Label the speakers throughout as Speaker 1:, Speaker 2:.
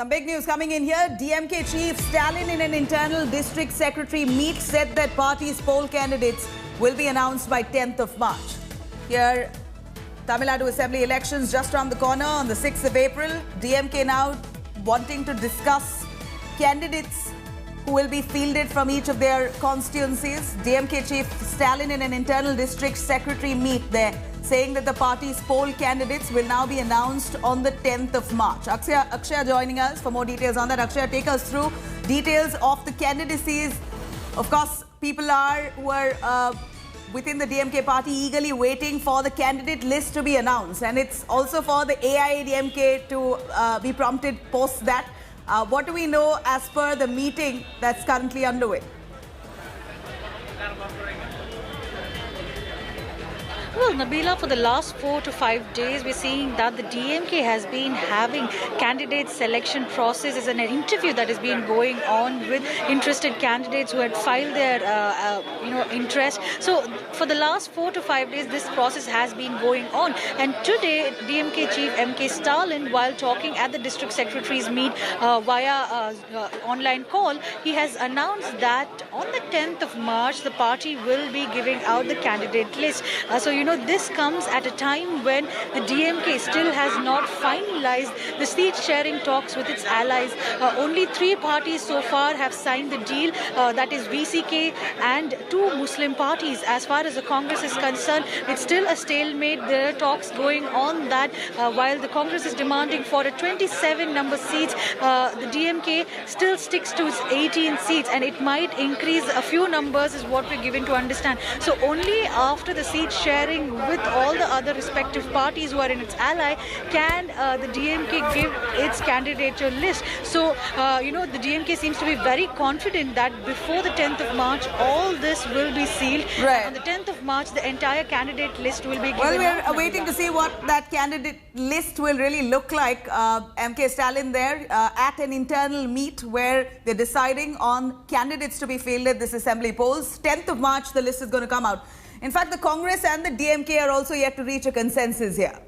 Speaker 1: Some big news coming in here. DMK chief Stalin in an internal district secretary meet said that party's poll candidates will be announced by 10th of March. Here, Tamil Nadu Assembly elections just around the corner on the 6th of April. DMK now wanting to discuss candidates who will be fielded from each of their constituencies. DMK chief Stalin in an internal district secretary meet there, saying that the party's poll candidates will now be announced on the 10th of March. Akshay joining us for more details on that. Akshay, take us through details of the candidacies. Of course, people who are within the DMK party eagerly waiting for the candidate list to be announced. And it's also for the AIADMK to be prompted post that. What do we know as per the meeting that's currently underway?
Speaker 2: Well, Nabila, for the last 4 to 5 days, we're seeing that the DMK has been having candidate selection process as an interview that has been going on with interested candidates who had filed their, interest. So, for the last 4 to 5 days, this process has been going on. And today, DMK chief M.K. Stalin, while talking at the district secretaries meet via online call, he has announced that on the 10th of March, the party will be giving out the candidate list. This comes at a time when the DMK still has not finalized the seat sharing talks with its allies. Only 3 parties so far have signed the deal, that is VCK and 2 Muslim parties. As far as the Congress is concerned, it's still a stalemate. There are talks going on that while the Congress is demanding for a 27 number seats, the DMK still sticks to its 18 seats, and it might increase a few numbers is what we're given to understand. So only after the seat sharing with all the other respective parties who are in its ally can the DMK give its candidature list. So, the DMK seems to be very confident that before the 10th of March, all this will be sealed.
Speaker 1: Right.
Speaker 2: On the 10th of March, the entire candidate list will be given.
Speaker 1: Well, we're waiting to see what that candidate list will really look like. M.K. Stalin there at an internal meet where they're deciding on candidates to be fielded this assembly polls. 10th of March, the list is going to come out. In fact, the Congress and the DMK are also yet to reach a consensus here.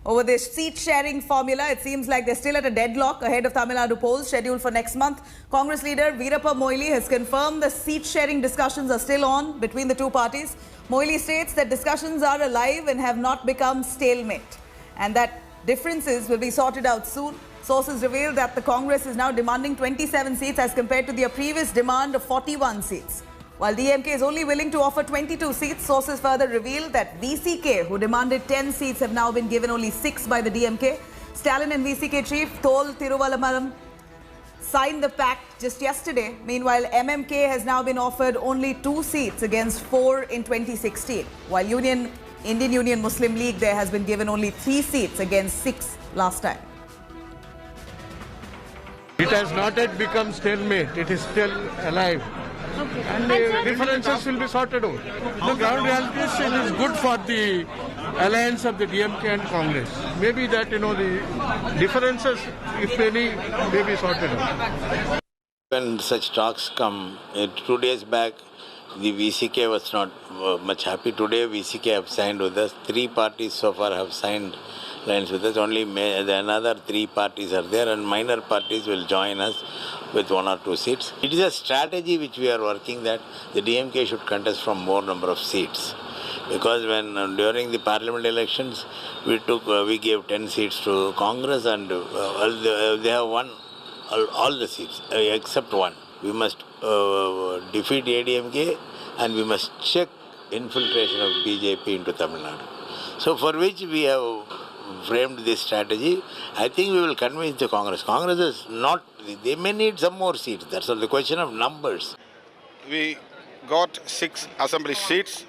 Speaker 1: Over this seat-sharing formula, it seems like they're still at a deadlock ahead of Tamil Nadu polls scheduled for next month. Congress leader Veerappa Moily has confirmed the seat-sharing discussions are still on between the 2 parties. Moily states that discussions are alive and have not become stalemate, and that differences will be sorted out soon. Sources reveal that the Congress is now demanding 27 seats as compared to their previous demand of 41 seats. While DMK is only willing to offer 22 seats, sources further reveal that VCK, who demanded 10 seats, have now been given only 6 by the DMK. Stalin and VCK chief Thol Thiruvalamaram signed the pact just yesterday. Meanwhile, MMK has now been offered only 2 seats against 4 in 2016. While Indian Union Muslim League there has been given only 3 seats against 6 last time.
Speaker 3: It has not yet become stalemate. It is still alive.
Speaker 2: Okay.
Speaker 3: And the differences will be sorted out. The ground reality is it is good for the alliance of the DMK and Congress. Maybe that, the differences, if any, may be sorted out.
Speaker 4: When such talks come, 2 days back, the VCK was not much happy. Today, VCK have signed with us. 3 parties so far have signed lines with us. Only another 3 parties are there, and minor parties will join us with 1 or 2 seats. It is a strategy which we are working that the DMK should contest from more number of seats. Because when during the parliament elections, we gave 10 seats to Congress, and they have won all the seats except 1. We must defeat ADMK, and we must check infiltration of BJP into Tamil Nadu. So for which we have framed this strategy. I think we will convince the Congress. Congress is not, they may need some more seats. That's all, the question of numbers.
Speaker 5: We got 6 assembly seats.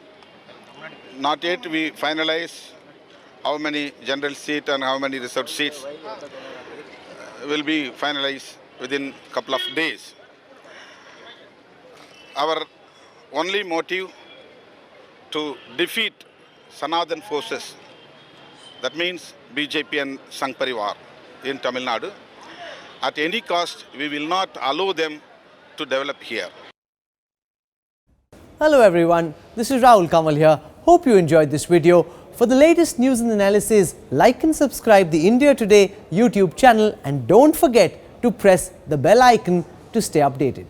Speaker 5: Not yet we finalize how many general seats and how many reserved seats will be finalized within a couple of days. Our only motive to defeat Sanathan forces, that means BJP and Sangh Parivar in Tamil Nadu. At any cost, we will not allow them to develop here.
Speaker 6: Hello everyone, this is Rahul Kamal here. Hope you enjoyed this video. For the latest news and analysis, like and subscribe the India Today YouTube channel, and don't forget to press the bell icon to stay updated.